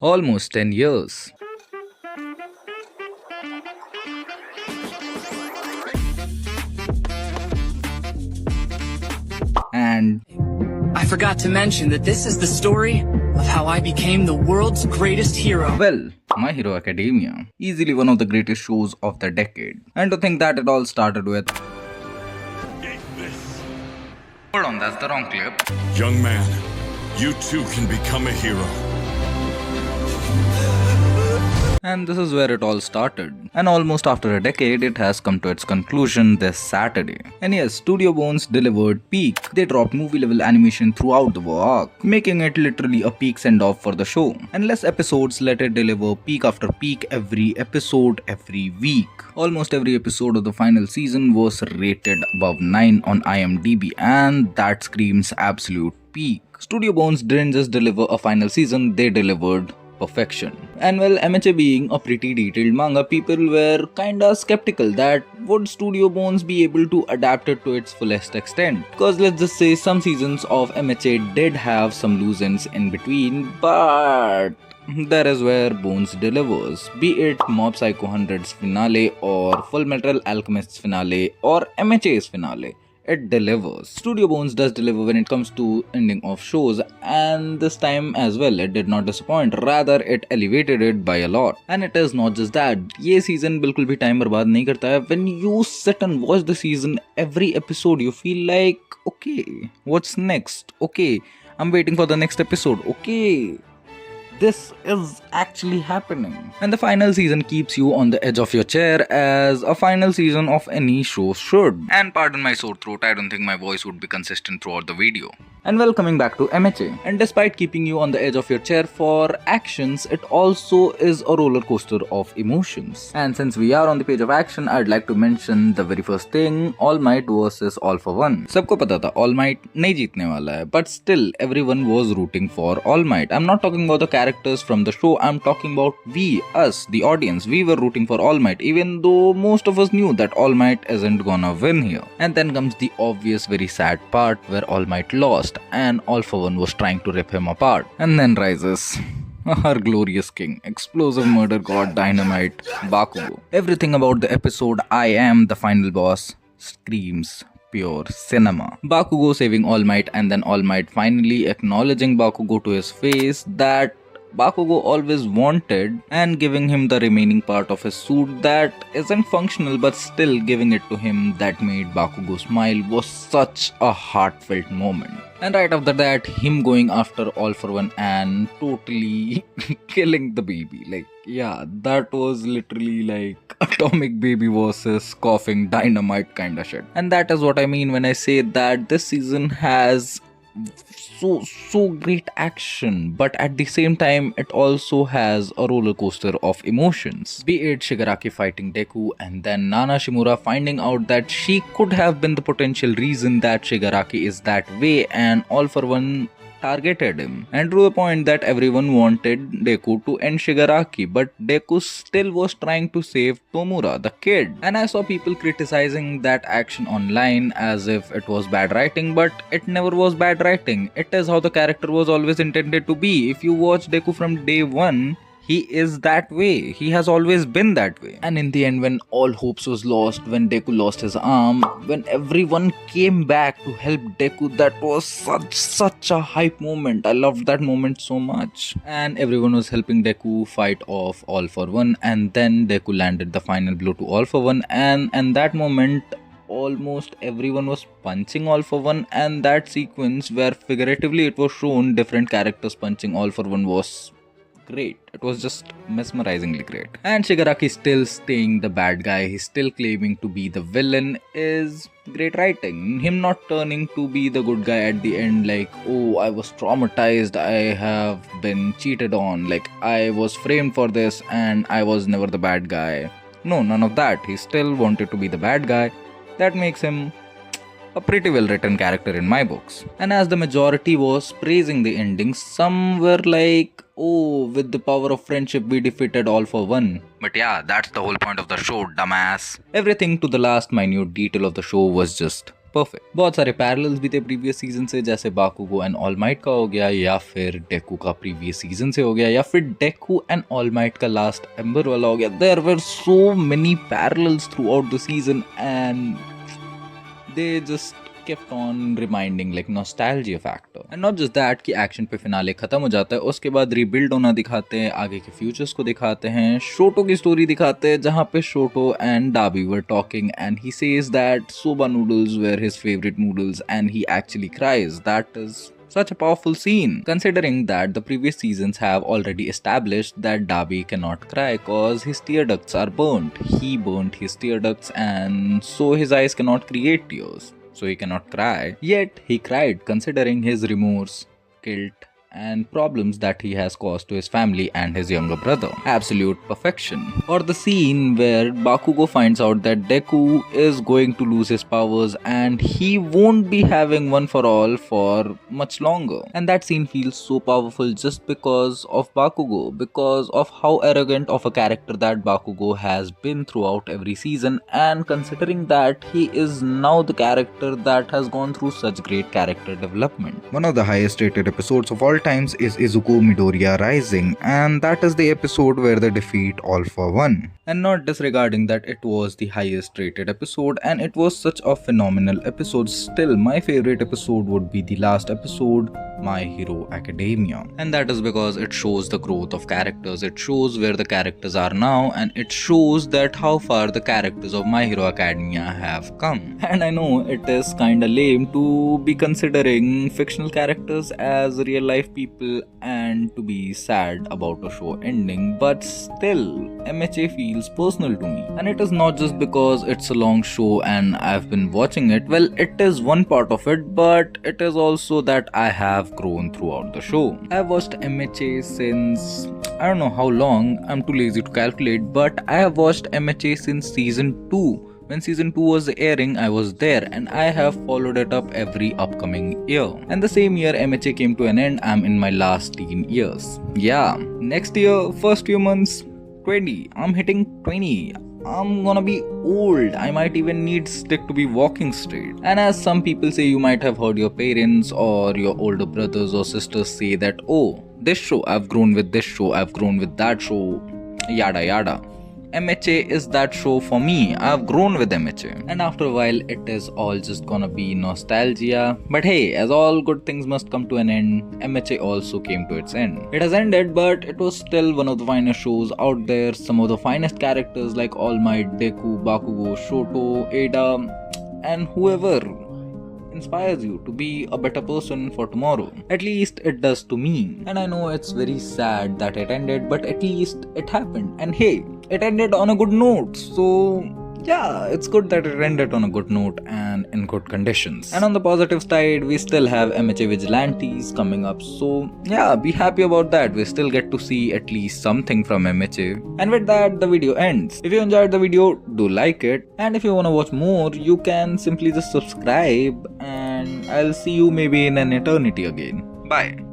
Almost 10 years. And I forgot to mention that this is the story of how I became the world's greatest hero. well, My Hero Academia, easily one of the greatest shows of the decade. And to think that it all started with. Hold on, that's the wrong clip. Young man, you too can become a hero. And this is where it all started. And almost after a decade, it has come to its conclusion this Saturday. And yes, Studio Bones delivered peak. They dropped movie level animation throughout the arc, making it literally a peak send off for the show. And less episodes let it deliver peak after peak every episode, every week. Almost every episode of the final season was rated above 9 on IMDb, and that screams absolute peak. Studio Bones didn't just deliver a final season, they delivered perfection. And well, MHA being a pretty detailed manga, people were kinda skeptical that would Studio Bones be able to adapt it to its fullest extent. Because let's just say some seasons of MHA did have some loose ends in between, but there is where Bones delivers. Be it Mob Psycho 100's finale or Full Metal Alchemist's finale or MHA's finale. It delivers. Studio Bones does deliver when it comes to ending of shows, and this time as well it did not disappoint, rather it elevated it by a lot. And it is not just that, ये season बिल्कुल भी time बर्बाद नहीं करता है. When you sit and watch the season, every episode you feel like, okay, what's next? Okay, I'm waiting for the next episode. Okay, this is actually happening. And the final season keeps you on the edge of your chair as a final season of any show should. And pardon my sore throat, I don't think my voice would be consistent throughout the video. And well, coming back to MHA. And despite keeping you on the edge of your chair for actions, it also is a roller coaster of emotions. And since we are on the page of action, I'd like to mention the very first thing, All Might versus All for One. सबको पता था All Might नहीं जीतने वाला है, but still everyone was rooting for All Might. I'm not talking about the characters from the show, I'm talking about us, the audience. We were rooting for All Might, even though most of us knew that All Might isn't gonna win here. And then comes the obvious, very sad part where All Might lost and All for One was trying to rip him apart. And then rises our glorious king, explosive murder god Dynamite, Bakugo. Everything about the episode I Am the Final Boss screams pure cinema. Bakugo saving All Might and then All Might finally acknowledging Bakugo to his face that Bakugo always wanted and giving him the remaining part of his suit that isn't functional but still giving it to him. That made Bakugo smile was such a heartfelt moment. And right after that, him going after All for One and totally killing the baby. Like, yeah, that was literally like Atomic Baby versus Coughing Dynamite kind of shit. And that is what I mean when I say that this season has so great action, but at the same time it also has a roller coaster of emotions. Be it Shigaraki fighting Deku and then Nana Shimura finding out that she could have been the potential reason that Shigaraki is that way, and All for One targeted him, and to the point that everyone wanted Deku to end Shigaraki, but Deku still was trying to save Tomura, the kid. And I saw people criticizing that action online as if it was bad writing, but it never was bad writing. It is how the character was always intended to be. If you watch Deku from day one, he is that way. He has always been that way. And in the end, when all hopes was lost, when Deku lost his arm, when everyone came back to help Deku, that was such a hype moment. I loved that moment so much. And everyone was helping Deku fight off All for One, and then Deku landed the final blow to All for One, and that moment almost everyone was punching All for One, and that sequence where figuratively it was shown different characters punching All for One was great. It was just mesmerizingly great. And Shigaraki still staying the bad guy, he's still claiming to be the villain, is great writing. Him not turning to be the good guy at the end, like, oh, I was traumatized, I have been cheated on, like I was framed for this and I was never the bad guy. No, none of that. He still wanted to be the bad guy. That makes him a pretty well written character in my books. And as the majority was praising the ending, some were like, oh, with the power of friendship we defeated All for One. But yeah, that's the whole point of the show, dumbass. Everything to the last minute detail of the show was just perfect. बहुत सारे parallels भी थे previous season से, जैसे बाकुगो and All Might का हो गया, या फिर डेकू का प्रीवियस सीजन से हो गया, या फिर डेकू एंड ऑल माइट का लास्ट एम्बर वाला हो गया। There were so many parallels throughout the season and they just kept on reminding like nostalgia factor. And not just that कि एक्शन पे फिनाले खत्म हो जाता है, उसके बाद रीबिल्ड होना दिखाते हैं, आगे के फ्यूचर्स को दिखाते हैं, शोटो की स्टोरी दिखाते हैं जहाँ पे Shoto and Dabi were talking and he says that soba noodles were his favourite noodles and he actually cries. That is such a powerful scene, considering that the previous seasons have already established that Dabi cannot cry cause his tear ducts are burnt. He burnt his tear ducts and so his eyes cannot create tears. So he cannot cry. Yet he cried considering his remorse, guilt, and problems that he has caused to his family and his younger brother. Absolute perfection. Or the scene where Bakugo finds out that Deku is going to lose his powers and he won't be having one for all for much longer. And that scene feels so powerful just because of Bakugo, because of how arrogant of a character that Bakugo has been throughout every season, and considering that he is now the character that has gone through such great character development. One of the highest rated episodes of all times is Izuku Midoriya Rising, and that is the episode where they defeat All for One. And not disregarding that it was the highest rated episode and it was such a phenomenal episode, still my favorite episode would be the last episode, My Hero Academia. And that is because it shows the growth of characters, it shows where the characters are now, and it shows that how far the characters of My Hero Academia have come. And I know it is kinda lame to be considering fictional characters as real life people and to be sad about a show ending, but still MHA feels personal to me. And it is not just because it's a long show and I've been watching it. Well, it is one part of it, but it is also that I have grown throughout the show. I've watched MHA since I don't know how long, I'm too lazy to calculate, but I have watched MHA since season 2. When season 2 was airing, I was there and I have followed it up every upcoming year. And the same year MHA came to an end, I'm in my last teen years. Yeah, next year, first few months, 20. I'm hitting 20. I'm gonna be old. I might even need stick to be walking straight. And as some people say, you might have heard your parents or your older brothers or sisters say that, oh, this show, I've grown with this show, I've grown with that show, yada yada. MHA is that show for me. I've grown with MHA. And after a while, it is all just gonna be nostalgia. But hey, as all good things must come to an end, MHA also came to its end. It has ended, but it was still one of the finest shows out there. Some of the finest characters like All Might, Deku, Bakugo, Shoto, Ada, and whoever inspires you to be a better person for tomorrow. At least it does to me. And I know it's very sad that it ended, but at least it happened. And hey, it ended on a good note. So yeah, it's good that it ended on a good note and in good conditions. And on the positive side, we still have MHA Vigilantes coming up. So yeah, be happy about that. We still get to see at least something from MHA. And with that, the video ends. If you enjoyed the video, do like it. And if you want to watch more, you can simply just subscribe. And I'll see you maybe in an eternity again. Bye.